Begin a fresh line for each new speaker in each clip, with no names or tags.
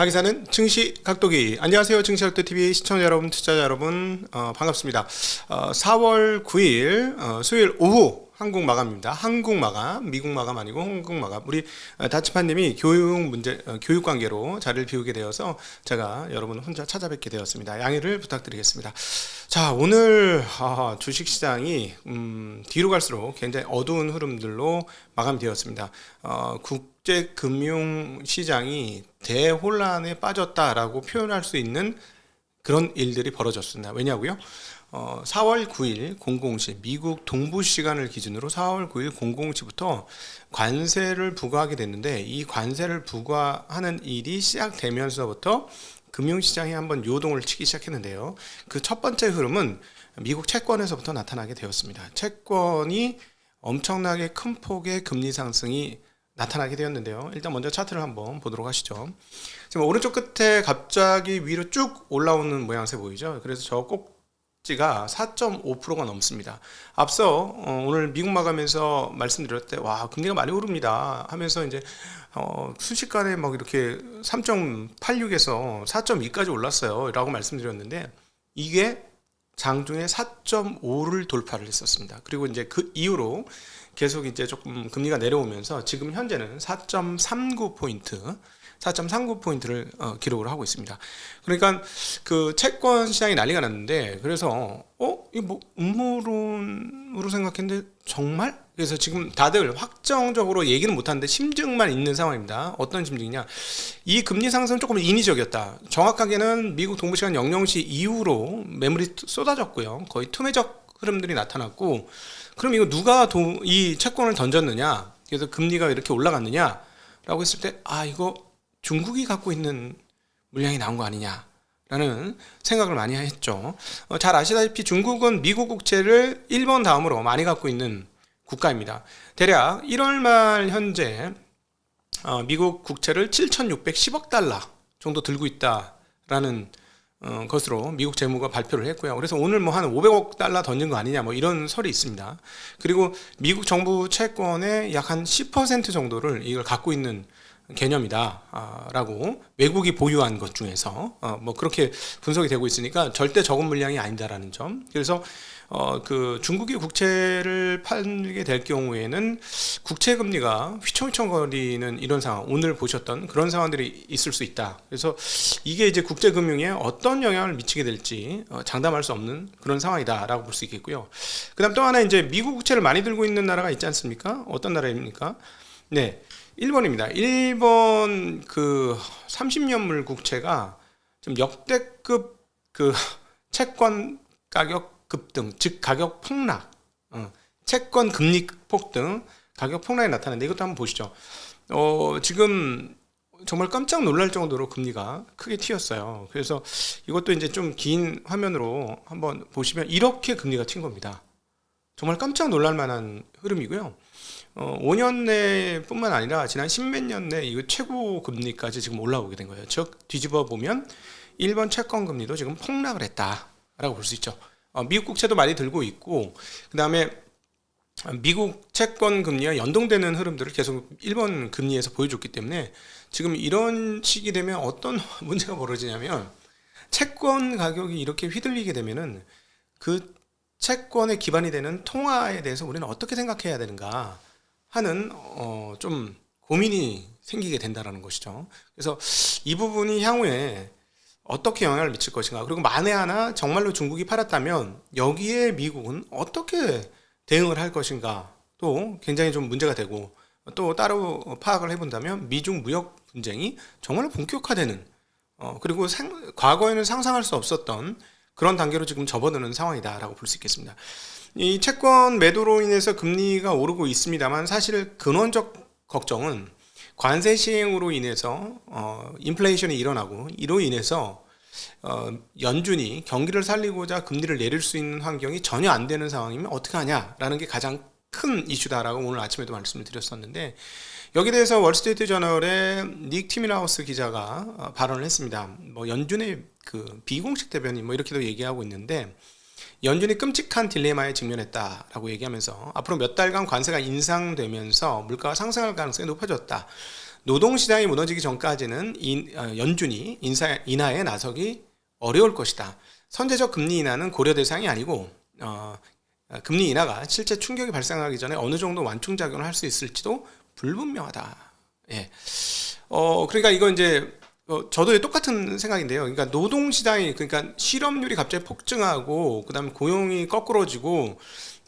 가기사는 증시 각도기. 안녕하세요, 증시각도TV 시청자 여러분, 투자자 여러분, 반갑습니다. 4월 9일 수요일 오후 한국 마감입니다. 한국 마감, 미국 마감 아니고 한국 마감. 우리 다치판님이 교육 문제, 교육 관계로 자리를 비우게 되어서 제가 여러분 혼자 찾아뵙게 되었습니다. 양해를 부탁드리겠습니다. 자, 오늘 주식시장이 뒤로 갈수록 굉장히 어두운 흐름들로 마감되었습니다. 국제금융시장이 대혼란에 빠졌다라고 표현할 수 있는 그런 일들이 벌어졌습니다. 왜냐고요? 4월 9일 00시 미국 동부 시간을 기준으로 4월 9일 00시부터 관세를 부과하게 됐는데, 이 관세를 부과하는 일이 시작되면서부터 금융시장이 한번 요동을 치기 시작했는데요. 그 첫 번째 흐름은 미국 채권에서부터 나타나게 되었습니다. 채권이 엄청나게 큰 폭의 금리 상승이 나타나게 되었는데요. 일단 먼저 차트를 한번 보도록 하시죠. 지금 오른쪽 끝에 갑자기 위로 쭉 올라오는 모양새 보이죠? 그래서 저 꼭지가 4.5%가 넘습니다. 앞서 오늘 미국 마감에서 말씀드렸을 때 와, 금리가 많이 오릅니다 하면서 이제 순식간에 막 이렇게 3.86에서 4.2까지 올랐어요 라고 말씀드렸는데, 이게 장중에 4.5를 돌파를 했었습니다. 그리고 이제 그 이후로 계속 이제 조금 금리가 내려오면서 지금 현재는 4.39포인트, 4.39포인트를 기록을 하고 있습니다. 그러니까 그 채권 시장이 난리가 났는데, 그래서 이거 뭐 음모론으로 생각했는데 정말? 그래서 지금 다들 확정적으로 얘기는 못하는데 심증만 있는 상황입니다. 어떤 심증이냐? 이 금리 상승은 조금 인위적이었다. 정확하게는 미국 동부시간 00시 이후로 매물이 쏟아졌고요. 거의 투매적 흐름들이 나타났고, 그럼 이거 누가 이 채권을 던졌느냐? 그래서 금리가 이렇게 올라갔느냐? 라고 했을 때, 이거 중국이 갖고 있는 물량이 나온 거 아니냐? 라는 생각을 많이 했죠. 잘 아시다시피 중국은 미국 국채를 일본 다음으로 많이 갖고 있는 국가입니다. 대략 1월 말 현재 미국 국채를 7,610억 달러 정도 들고 있다라는 것으로 미국 재무가 발표를 했고요. 그래서 오늘 뭐 한 500억 달러 던진 거 아니냐 뭐 이런 설이 있습니다. 그리고 미국 정부 채권의 약 한 10% 정도를 이걸 갖고 있는 개념이다 라고 외국이 보유한 것 중에서 뭐 그렇게 분석이 되고 있으니까 절대 적은 물량이 아니다라는 점. 그래서 그 중국이 국채를 팔게 될 경우에는 국채 금리가 휘청휘청거리는 이런 상황, 오늘 보셨던 그런 상황들이 있을 수 있다. 그래서 이게 이제 국제 금융에 어떤 영향을 미치게 될지 장담할 수 없는 그런 상황이다라고 볼 수 있겠고요. 그다음 또 하나 이제 미국 국채를 많이 들고 있는 나라가 있지 않습니까? 어떤 나라입니까? 네, 일본입니다. 일본 그 30년물 국채가 좀 역대급 그 채권 가격 급등, 즉 가격 폭락, 채권 금리 폭등, 가격 폭락이 나타나는데, 이것도 한번 보시죠. 지금 정말 깜짝 놀랄 정도로 금리가 크게 튀었어요. 그래서 이것도 이제 좀 긴 화면으로 한번 보시면 이렇게 금리가 튄 겁니다. 정말 깜짝 놀랄 만한 흐름이고요. 5년 내 뿐만 아니라 지난 10몇 년 내 이거 최고 금리까지 지금 올라오게 된 거예요. 즉 뒤집어 보면 일본 채권 금리도 지금 폭락을 했다라고 볼 수 있죠. 미국 국채도 많이 들고 있고, 그 다음에 미국 채권 금리와 연동되는 흐름들을 계속 일본 금리에서 보여줬기 때문에 지금 이런 시기 되면 어떤 문제가 벌어지냐면, 채권 가격이 이렇게 휘둘리게 되면은 그 채권의 기반이 되는 통화에 대해서 우리는 어떻게 생각해야 되는가 하는 좀 고민이 생기게 된다라는 것이죠. 그래서 이 부분이 향후에 어떻게 영향을 미칠 것인가, 그리고 만에 하나 정말로 중국이 팔았다면 여기에 미국은 어떻게 대응을 할 것인가, 또 굉장히 좀 문제가 되고, 또 따로 파악을 해본다면 미중 무역 분쟁이 정말로 본격화되는, 그리고 과거에는 상상할 수 없었던 그런 단계로 지금 접어드는 상황이다라고 볼 수 있겠습니다. 이 채권 매도로 인해서 금리가 오르고 있습니다만, 사실 근원적 걱정은 관세 시행으로 인해서 인플레이션이 일어나고, 이로 인해서 연준이 경기를 살리고자 금리를 내릴 수 있는 환경이 전혀 안 되는 상황이면 어떻게 하냐라는 게 가장 큰 이슈다라고 오늘 아침에도 말씀을 드렸었는데, 여기에 대해서 월스트리트 저널의 닉 티밀하우스 기자가 발언을 했습니다. 뭐 연준의 그 비공식 대변인 뭐 이렇게도 얘기하고 있는데, 연준이 끔찍한 딜레마에 직면했다라고 얘기하면서 앞으로 몇 달간 관세가 인상되면서 물가가 상승할 가능성이 높아졌다. 노동시장이 무너지기 전까지는 연준이 인하에 나서기 어려울 것이다. 선제적 금리 인하는 고려 대상이 아니고 금리 인하가 실제 충격이 발생하기 전에 어느 정도 완충작용을 할 수 있을지도 불분명하다. 예. 그러니까 이거 이제 저도 똑같은 생각인데요. 그러니까 노동시장이, 그러니까 실업률이 갑자기 폭증하고 그다음에 고용이 거꾸로지고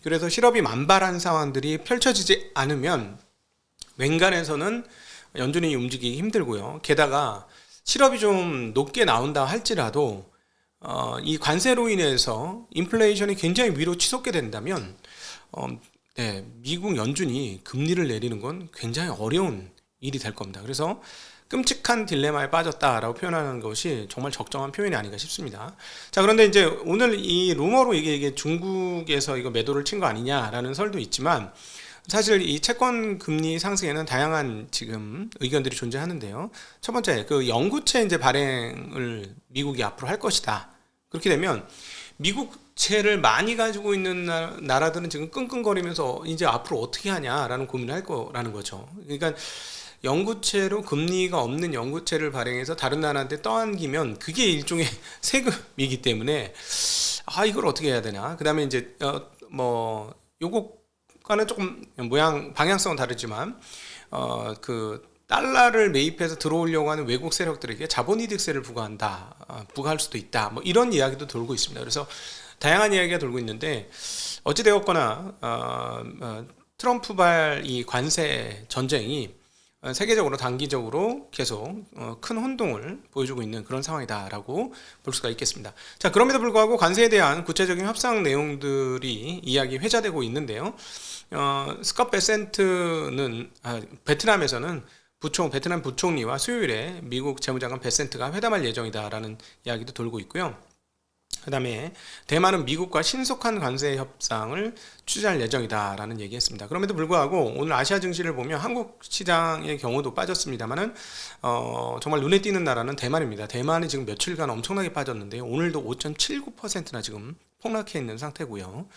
그래서 실업이 만발한 상황들이 펼쳐지지 않으면 웬간에서는 연준이 움직이기 힘들고요. 게다가 실업이 좀 높게 나온다 할지라도 이 관세로 인해서 인플레이션이 굉장히 위로 치솟게 된다면 네, 미국 연준이 금리를 내리는 건 굉장히 어려운 일이 될 겁니다. 그래서 끔찍한 딜레마에 빠졌다라고 표현하는 것이 정말 적정한 표현이 아닌가 싶습니다. 자, 그런데 이제 오늘 이 루머로 이게 중국에서 이거 매도를 친 거 아니냐라는 설도 있지만 사실 이 채권 금리 상승에는 다양한 지금 의견들이 존재하는데요. 첫 번째, 그 영구채 이제 발행을 미국이 앞으로 할 것이다. 그렇게 되면 미국채를 많이 가지고 있는 나라들은 지금 끙끙거리면서 이제 앞으로 어떻게 하냐라는 고민을 할 거라는 거죠. 그러니까 영구채로 금리가 없는 영구채를 발행해서 다른 나라한테 떠안기면 그게 일종의 세금이기 때문에 이걸 어떻게 해야 되나. 그 다음에 이제 요거과는 조금 방향성은 다르지만 그 달러를 매입해서 들어오려고 하는 외국 세력들에게 자본이득세를 부과할 수도 있다. 뭐 이런 이야기도 돌고 있습니다. 그래서 다양한 이야기가 돌고 있는데 어찌되었거나 트럼프발 이 관세 전쟁이 세계적으로 단기적으로 계속 큰 혼동을 보여주고 있는 그런 상황이다라고 볼 수가 있겠습니다. 자, 그럼에도 불구하고 관세에 대한 구체적인 협상 내용들이 이야기 회자되고 있는데요. 스캇 베센트는 베트남에서는 베트남 부총리와 수요일에 미국 재무장관 베센트가 회담할 예정이다라는 이야기도 돌고 있고요. 그 다음에 대만은 미국과 신속한 관세 협상을 취재할 예정이다라는 얘기했습니다. 그럼에도 불구하고 오늘 아시아 증시를 보면 한국 시장의 경우도 빠졌습니다만은 정말 눈에 띄는 나라는 대만입니다. 대만이 지금 며칠간 엄청나게 빠졌는데요. 오늘도 5.79%나 지금 폭락해 있는 상태고요.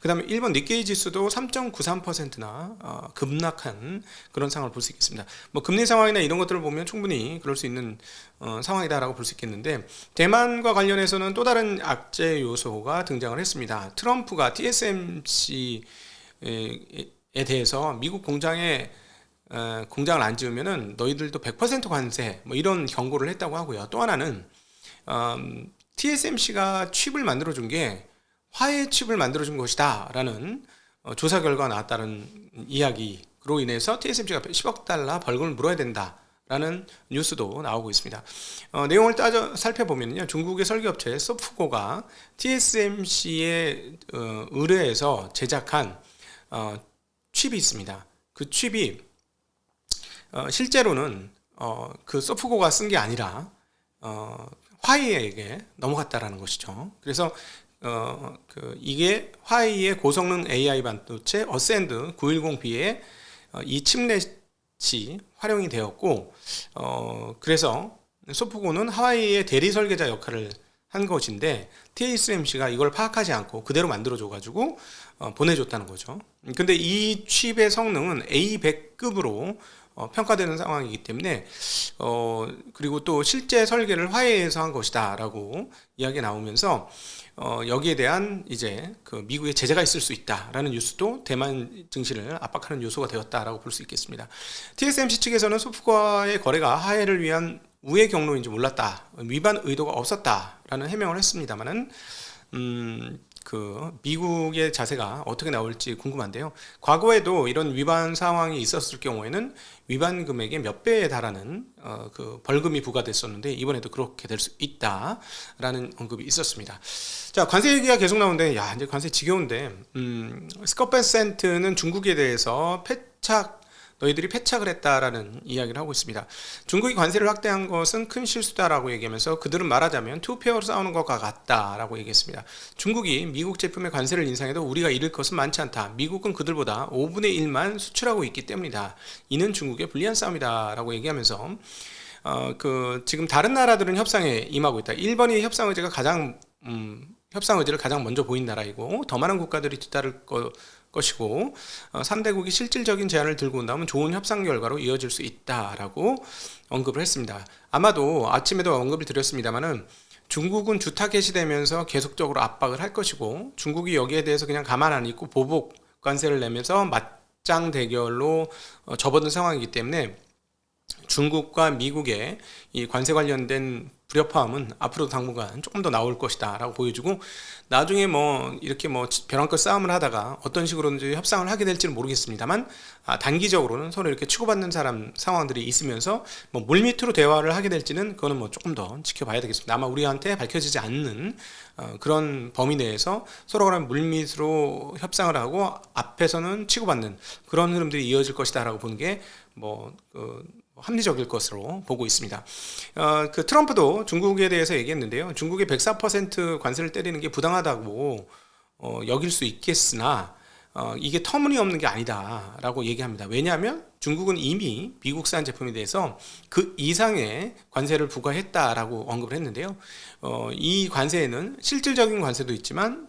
그 다음에 일본 니케이 지수도 3.93%나 급락한 그런 상황을 볼 수 있겠습니다. 뭐 금리 상황이나 이런 것들을 보면 충분히 그럴 수 있는 상황이다라고 볼 수 있겠는데 대만과 관련해서는 또 다른 악재 요소가 등장을 했습니다. 트럼프가 TSMC에 대해서 미국 공장을 안 지으면은 너희들도 100% 관세 뭐 이런 경고를 했다고 하고요. 또 하나는 TSMC가 칩을 만들어준 게 화해 칩을 만들어준 것이다 라는 조사 결과가 나왔다는 이야기로 인해서 TSMC가 10억 달러 벌금을 물어야 된다 라는 뉴스도 나오고 있습니다. 내용을 살펴보면요, 중국의 설계업체 소프고가 TSMC에 의뢰해서 제작한 칩이 있습니다. 그 칩이 실제로는 그 소프고가 쓴 게 아니라 화웨이에게 넘어갔다라는 것이죠. 그래서 이게 화웨이의 고성능 AI 반도체 어센드 910B에 이 칩넷이 활용이 되었고, 그래서 소프고는 화웨이의 대리 설계자 역할을 한 것인데 TSMC가 이걸 파악하지 않고 그대로 만들어줘가지고 보내줬다는 거죠. 근데 이 칩의 성능은 A100급으로 평가되는 상황이기 때문에 그리고 또 실제 설계를 화웨이에서 한 것이다 라고 이야기가 나오면서 여기에 대한 이제 그 미국의 제재가 있을 수 있다라는 뉴스도 대만 증시를 압박하는 요소가 되었다라고 볼 수 있겠습니다. TSMC 측에서는 소프트웨어의 거래가 화해를 위한 우회 경로인지 몰랐다, 위반 의도가 없었다라는 해명을 했습니다만은 그 미국의 자세가 어떻게 나올지 궁금한데요. 과거에도 이런 위반 상황이 있었을 경우에는 위반 금액의 몇 배에 달하는 그 벌금이 부과됐었는데 이번에도 그렇게 될 수 있다라는 언급이 있었습니다. 자, 관세 얘기가 계속 나오는데 이제 관세 지겨운데 스캇 베센트는 중국에 대해서 너희들이 패착을 했다라는 이야기를 하고 있습니다. 중국이 관세를 확대한 것은 큰 실수다라고 얘기하면서 그들은 말하자면 투페어로 싸우는 것과 같다라고 얘기했습니다. 중국이 미국 제품의 관세를 인상해도 우리가 잃을 것은 많지 않다. 미국은 그들보다 5분의 1만 수출하고 있기 때문이다. 이는 중국의 불리한 싸움이다라고 얘기하면서 지금 다른 나라들은 협상에 임하고 있다. 일본이 협상 의제가 가장 협상 의지를 가장 먼저 보인 나라이고 더 많은 국가들이 뒤따를 것이고 3대국이 실질적인 제안을 들고 온다면 좋은 협상 결과로 이어질 수 있다라고 언급을 했습니다. 아마도 아침에도 언급을 드렸습니다만은 중국은 주타 개시되면서 계속적으로 압박을 할 것이고 중국이 여기에 대해서 그냥 가만 안 있고 보복 관세를 내면서 맞짱 대결로 접어든 상황이기 때문에 중국과 미국의 이 관세 관련된 불협화음은 앞으로 당분간 조금 더 나올 것이다 라고 보여주고 나중에 이렇게 벼랑끝 싸움을 하다가 어떤 식으로든지 협상을 하게 될지는 모르겠습니다만 단기적으로는 서로 이렇게 치고받는 상황들이 있으면서 물밑으로 대화를 하게 될지는 그거는 조금 더 지켜봐야 되겠습니다. 아마 우리한테 밝혀지지 않는 그런 범위 내에서 서로 간에 물밑으로 협상을 하고 앞에서는 치고받는 그런 흐름들이 이어질 것이다 라고 보는 게 합리적일 것으로 보고 있습니다. 그 트럼프도 중국에 대해서 얘기했는데요. 중국의 104% 관세를 때리는 게 부당하다고 여길 수 있겠으나 이게 터무니없는 게 아니다라고 얘기합니다. 왜냐하면 중국은 이미 미국산 제품에 대해서 그 이상의 관세를 부과했다라고 언급을 했는데요. 이 관세에는 실질적인 관세도 있지만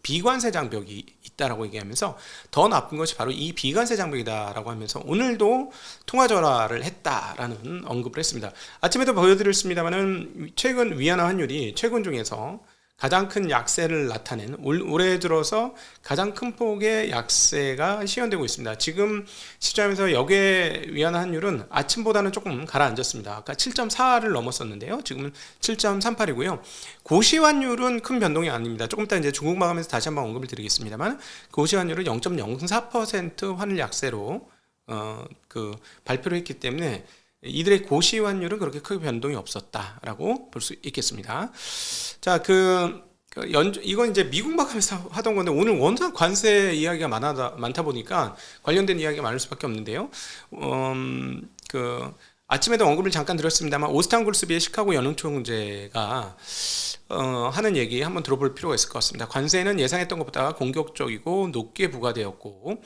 비관세 장벽이 있다라고 얘기하면서 더 나쁜 것이 바로 이 비관세 장벽이다라고 하면서 오늘도 통화 전화를 했다라는 언급을 했습니다. 아침에도 보여드렸습니다만은 최근 위안화 환율이 최근 중에서 가장 큰 약세를 나타낸 올해 들어서 가장 큰 폭의 약세가 시현되고 있습니다. 지금 시점에서 역의 위안화 환율은 아침보다는 조금 가라앉았습니다. 아까 7.4를 넘었었는데요. 지금은 7.38이고요. 고시 환율은 큰 변동이 아닙니다. 조금 이따 이제 중국 마감에서 다시 한번 언급을 드리겠습니다만 고시 환율은 0.04% 환율 약세로 발표를 했기 때문에 이들의 고시 환율은 그렇게 크게 변동이 없었다라고 볼 수 있겠습니다. 자, 이건 이제 미국 마감에서 하던 건데 오늘 워낙 관세 이야기가 많다 보니까 관련된 이야기가 많을 수밖에 없는데요. 아침에도 언급을 잠깐 드렸습니다만 오스탄 굴스비의 시카고 연응총재가 하는 얘기 한번 들어볼 필요가 있을 것 같습니다. 관세는 예상했던 것보다 공격적이고 높게 부과되었고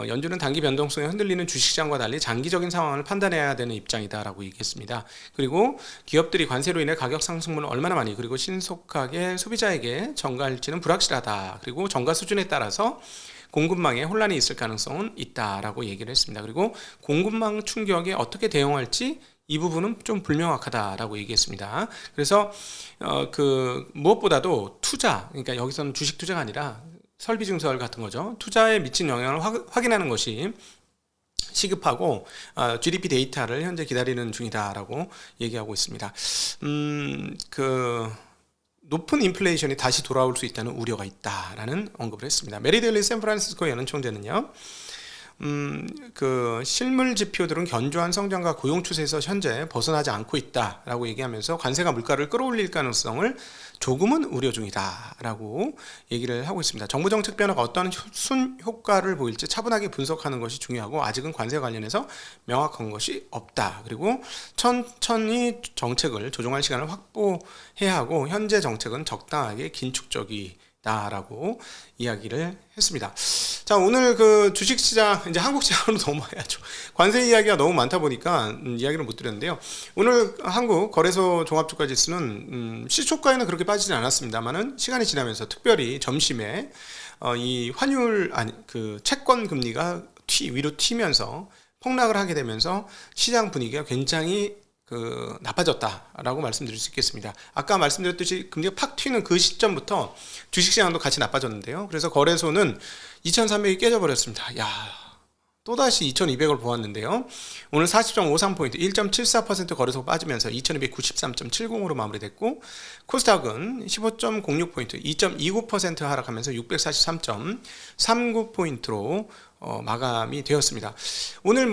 연준은 단기 변동성에 흔들리는 주식시장과 달리 장기적인 상황을 판단해야 되는 입장이다라고 얘기했습니다. 그리고 기업들이 관세로 인해 가격 상승분을 얼마나 많이 그리고 신속하게 소비자에게 전가할지는 불확실하다. 그리고 전가 수준에 따라서 공급망에 혼란이 있을 가능성은 있다라고 얘기를 했습니다. 그리고 공급망 충격에 어떻게 대응할지 이 부분은 좀 불명확하다라고 얘기했습니다. 그래서 무엇보다도 투자, 그러니까 여기서는 주식 투자가 아니라 설비 증설 같은 거죠. 투자에 미친 영향을 확인하는 것이 시급하고 GDP 데이터를 현재 기다리는 중이다라고 얘기하고 있습니다. 높은 인플레이션이 다시 돌아올 수 있다는 우려가 있다라는 언급을 했습니다. 메리델리 샌프란시스코 연은총재는요. 실물 지표들은 견조한 성장과 고용 추세에서 현재 벗어나지 않고 있다라고 얘기하면서 관세가 물가를 끌어올릴 가능성을 조금은 우려 중이다라고 얘기를 하고 있습니다. 정부 정책 변화가 어떤 순효과를 보일지 차분하게 분석하는 것이 중요하고 아직은 관세 관련해서 명확한 것이 없다. 그리고 천천히 정책을 조정할 시간을 확보해야 하고 현재 정책은 적당하게 긴축적이다라고 이야기를 했습니다. 자, 오늘 주식시장 이제 한국 시장으로 넘어가야죠. 관세 이야기가 너무 많다 보니까 이야기를 못 드렸는데요. 오늘 한국 거래소 종합주가지수는 시초가에는 그렇게 빠지지 않았습니다만은 시간이 지나면서 특별히 점심에 이 환율 채권 금리가 위로 튀면서 폭락을 하게 되면서 시장 분위기가 굉장히 나빠졌다라고 말씀드릴 수 있겠습니다. 아까 말씀드렸듯이 금리가 팍 튀는 그 시점부터 주식시장도 같이 나빠졌는데요. 그래서 거래소는 2300이 깨져버렸습니다. 야, 또다시 2200을 보았는데요. 오늘 40.53포인트 1.74% 거래소 빠지면서 2293.70으로 마무리됐고 코스닥은 15.06포인트 2.29% 하락하면서 643.39포인트로 마감이 되었습니다. 오늘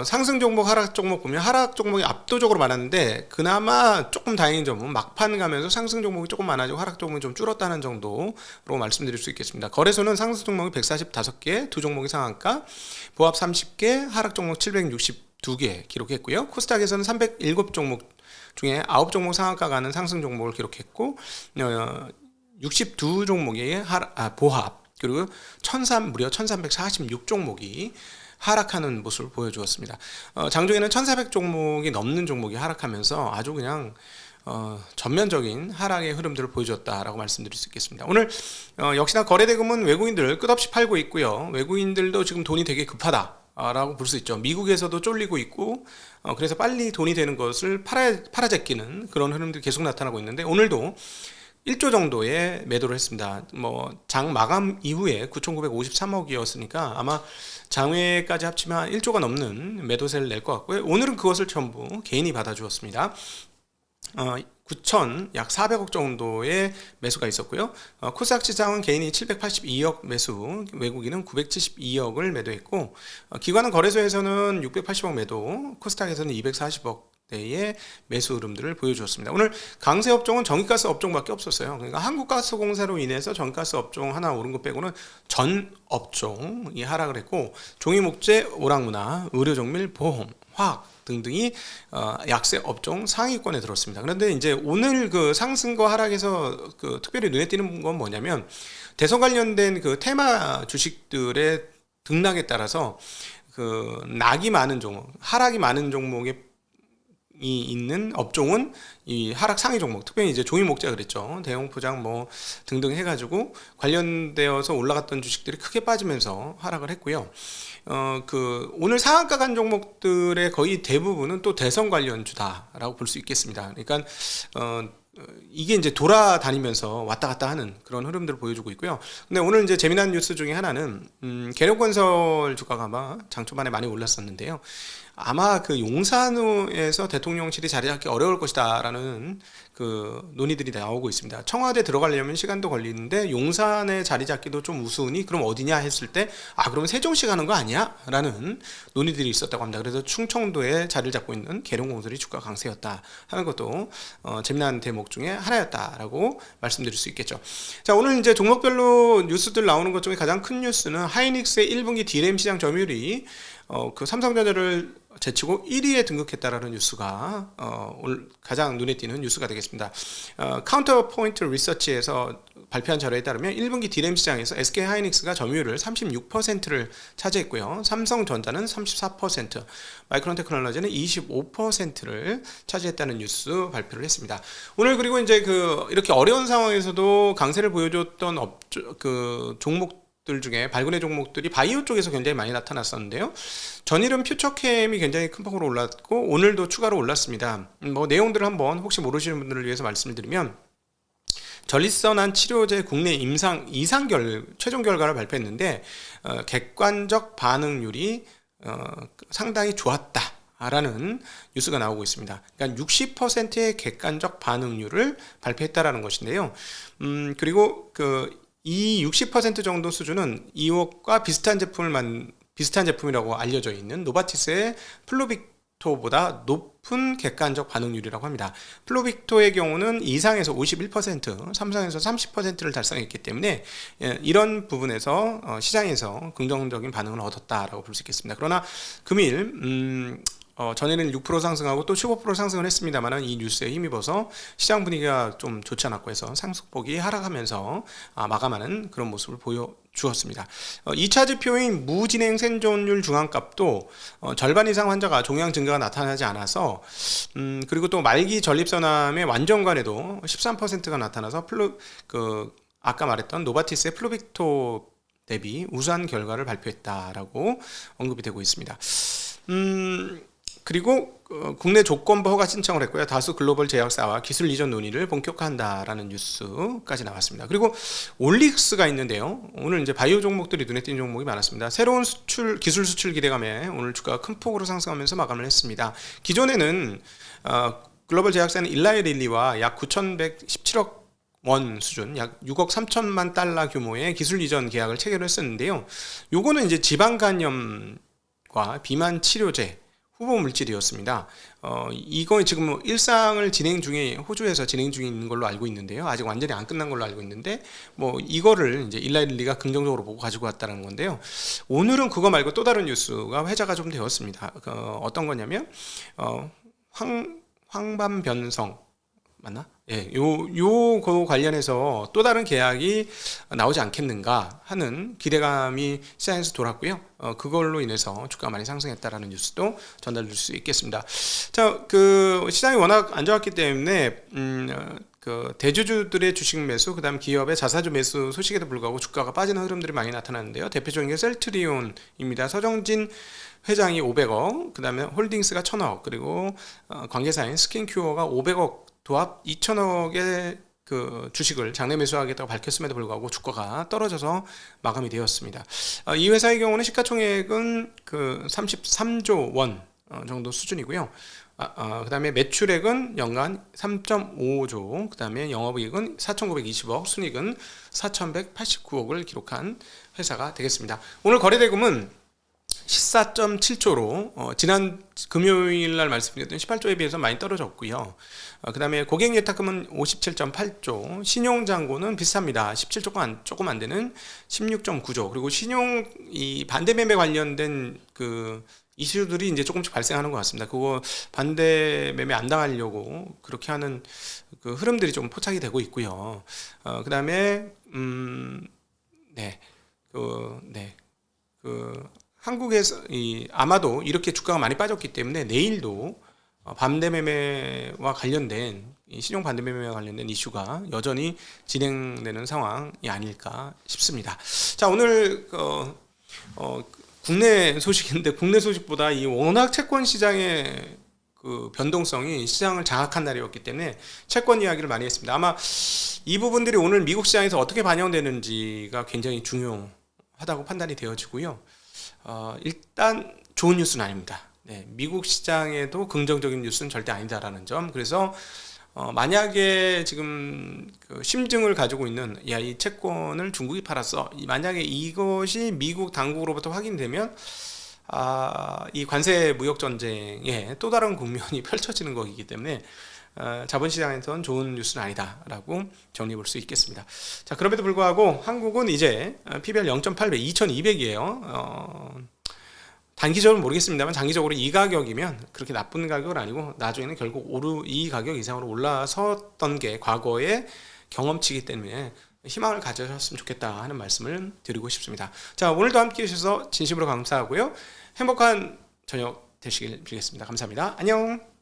상승 종목, 하락 종목 보면 하락 종목이 압도적으로 많았는데 그나마 조금 다행인 점은 막판 가면서 상승 종목이 조금 많아지고 하락 종목이 좀 줄었다는 정도로 말씀드릴 수 있겠습니다. 거래소는 상승 종목이 145개, 두 종목이 상한가, 보합 30개, 하락 종목 762개 기록했고요. 코스닥에서는 307종목 중에 9종목 상한가 가는 상승 종목을 기록했고 62종목의 보합, 그리고 무려 1346종목이 하락하는 모습을 보여주었습니다. 장중에는 1400종목이 넘는 종목이 하락하면서 아주 그냥 전면적인 하락의 흐름들을 보여줬다라고 말씀드릴 수 있겠습니다. 오늘 역시나 거래대금은 외국인들 끝없이 팔고 있고요. 외국인들도 지금 돈이 되게 급하다 라고 볼 수 있죠. 미국에서도 쫄리고 있고 그래서 빨리 돈이 되는 것을 팔아제끼는 그런 흐름들이 계속 나타나고 있는데, 오늘도 1조 정도의 매도를 했습니다. 장 마감 이후에 9,953억이었으니까 아마 장외까지 합치면 한 1조가 넘는 매도세를 낼 것 같고요. 오늘은 그것을 전부 개인이 받아주었습니다. 9천 약 400억 정도의 매수가 있었고요. 코스닥 시장은 개인이 782억 매수, 외국인은 972억을 매도했고, 기관은 거래소에서는 680억 매도, 코스닥에서는 240억 대의 매수 흐름들을 보여주었습니다. 오늘 강세 업종은 전기가스 업종밖에 없었어요. 그러니까 한국가스공사로 인해서 전기가스 업종 하나 오른 것 빼고는 전 업종이 하락을 했고, 종이목재, 오락문화, 의료정밀, 보험, 화학 등등이 약세 업종 상위권에 들었습니다. 그런데 이제 오늘 그 상승과 하락에서 그 특별히 눈에 띄는 건 뭐냐면, 대선 관련된 그 테마 주식들의 등락에 따라서 그 낙이 많은 종목, 하락이 많은 종목의 이 있는 업종은 이 하락 상위 종목, 특별히 이제 종이목재가 그랬죠. 대형포장 등등 해가지고 관련되어서 올라갔던 주식들이 크게 빠지면서 하락을 했고요. 오늘 상한가 간 종목들의 거의 대부분은 또 대선 관련주다라고 볼 수 있겠습니다. 그러니까 이게 이제 돌아다니면서 왔다 갔다 하는 그런 흐름들을 보여주고 있고요. 근데 오늘 이제 재미난 뉴스 중에 하나는 계룡건설 주가가 아마 장 초반에 많이 올랐었는데요. 아마 그 용산에서 대통령실이 자리 잡기 어려울 것이다라는 그 논의들이 나오고 있습니다. 청와대 들어가려면 시간도 걸리는데 용산에 자리 잡기도 좀 우스우니 그럼 어디냐 했을 때 그러면 세종시 가는 거 아니야? 라는 논의들이 있었다고 합니다. 그래서 충청도에 자리를 잡고 있는 계룡건설이 주가 강세였다 하는 것도 재미난 대목 중에 하나였다라고 말씀드릴 수 있겠죠. 자, 오늘 이제 종목별로 뉴스들 나오는 것 중에 가장 큰 뉴스는 하이닉스의 1분기 D램 시장 점유율이 그 삼성전자를 제치고 1위에 등극했다라는 뉴스가 오늘 가장 눈에 띄는 뉴스가 되겠습니다. 카운터 포인트 리서치에서 발표한 자료에 따르면 1분기 D램 시장에서 SK 하이닉스가 점유율을 36%를 차지했고요. 삼성전자는 34%, 마이크론 테크놀로지는 25%를 차지했다는 뉴스 발표를 했습니다. 오늘 그리고 이제 이렇게 어려운 상황에서도 강세를 보여줬던 종목 들 중에 발군의 종목들이 바이오 쪽에서 굉장히 많이 나타났었는데요. 전일은 퓨처캠이 굉장히 큰 폭으로 올랐고 오늘도 추가로 올랐습니다. 내용들을 한번 혹시 모르시는 분들을 위해서 말씀을 드리면, 전립선암 치료제 국내 이상 최종 결과를 발표했는데 객관적 반응률이 상당히 좋았다 라는 뉴스가 나오고 있습니다. 그러니까 60%의 객관적 반응률을 발표했다라는 것인데요. 그리고 이 60% 정도 수준은 이것과 비슷한 제품이라고 알려져 있는 노바티스의 플루빅토보다 높은 객관적 반응률이라고 합니다. 플루빅토의 경우는 이상에서 51%, 삼성에서 30%를 달성했기 때문에 이런 부분에서 시장에서 긍정적인 반응을 얻었다라고 볼 수 있겠습니다. 그러나 금일 전에는 6% 상승하고 또 15% 상승을 했습니다만 이 뉴스에 힘입어서 시장 분위기가 좀 좋지 않았고 해서 상승폭이 하락하면서 마감하는 그런 모습을 보여주었습니다. 2차 지표인 무진행 생존율 중앙값도 절반 이상 환자가 종양 증가가 나타나지 않아서 그리고 또 말기 전립선암의 완전관에도 13%가 나타나서 아까 말했던 노바티스의 플루빅토 대비 우수한 결과를 발표했다라고 언급이 되고 있습니다. 그리고 국내 조건부 허가 신청을 했고요. 다수 글로벌 제약사와 기술 이전 논의를 본격화한다라는 뉴스까지 나왔습니다. 그리고 올릭스가 있는데요. 오늘 이제 바이오 종목들이 눈에 띄는 종목이 많았습니다. 새로운 기술 수출 기대감에 오늘 주가가 큰 폭으로 상승하면서 마감을 했습니다. 기존에는 글로벌 제약사는 일라이 릴리와 약 9,117억 원 수준, 약 6억 3천만 달러 규모의 기술 이전 계약을 체결을 했었는데요. 요거는 이제 지방간염과 비만 치료제 후보 물질이었습니다. 이거 지금 일상을 호주에서 진행 중에 있는 걸로 알고 있는데요. 아직 완전히 안 끝난 걸로 알고 있는데, 이거를 이제 일라일리가 긍정적으로 보고 가지고 왔다는 건데요. 오늘은 그거 말고 또 다른 뉴스가 회자가 좀 되었습니다. 어떤 거냐면, 황반변성, 맞나? 예, 거 관련해서 또 다른 계약이 나오지 않겠는가 하는 기대감이 시장에서 돌았고요. 그걸로 인해서 주가가 많이 상승했다라는 뉴스도 전달될 수 있겠습니다. 자, 그 시장이 워낙 안 좋았기 때문에 그 대주주들의 주식 매수, 그다음 기업의 자사주 매수 소식에도 불구하고 주가가 빠지는 흐름들이 많이 나타나는데요. 대표적인 게 셀트리온입니다. 서정진 회장이 500억, 그다음에 홀딩스가 1000억, 그리고 관계사인 스킨큐어가 500억 도합 2000억의 그 주식을 장내 매수하겠다고 밝혔음에도 불구하고 주가가 떨어져서 마감이 되었습니다. 이 회사의 경우는 시가총액은 그 33조 원 정도 수준이고요. 그 다음에 매출액은 연간 3.55조, 그 다음에 영업이익은 4,920억, 순이익은 4,189억을 기록한 회사가 되겠습니다. 오늘 거래대금은 14.7조로 지난 금요일 날 말씀드렸던 18조에 비해서 많이 떨어졌고요. 그 다음에 고객예탁금은 57.8조, 신용잔고는 비슷합니다. 17조 조금 안 되는 16.9조, 그리고 신용 이 반대매매 관련된 그 이슈들이 이제 조금씩 발생하는 것 같습니다. 그거 반대 매매 안 당하려고 그렇게 하는 그 흐름들이 좀 포착이 되고 있고요. 그 다음에 한국에서 아마도 이렇게 주가가 많이 빠졌기 때문에 내일도 반대 매매와 관련된 신용 반대 매매와 관련된 이슈가 여전히 진행되는 상황이 아닐까 싶습니다. 자, 오늘 국내 소식인데 국내 소식보다 이 워낙 채권 시장의 그 변동성이 시장을 장악한 날이었기 때문에 채권 이야기를 많이 했습니다. 아마 이 부분들이 오늘 미국 시장에서 어떻게 반영되는지가 굉장히 중요하다고 판단이 되어지고요. 일단 좋은 뉴스는 아닙니다. 네, 미국 시장에도 긍정적인 뉴스는 절대 아니다라는 점. 그래서 만약에 지금 그 심증을 가지고 있는 이 채권을 중국이 팔았어, 만약에 이것이 미국 당국으로부터 확인되면 이 관세 무역 전쟁에 또 다른 국면이 펼쳐지는 것이기 때문에 자본시장에서는 좋은 뉴스는 아니다라고 정리해 볼 수 있겠습니다. 자, 그럼에도 불구하고 한국은 이제 PBR 0.8배 2200이에요. 단기적으로는 모르겠습니다만 장기적으로 이 가격이면 그렇게 나쁜 가격은 아니고 나중에는 결국 이 가격 이상으로 올라섰던 게 과거의 경험치이기 때문에 희망을 가져셨으면 좋겠다 하는 말씀을 드리고 싶습니다. 자, 오늘도 함께 해주셔서 진심으로 감사하고요. 행복한 저녁 되시길 빌겠습니다. 감사합니다. 안녕.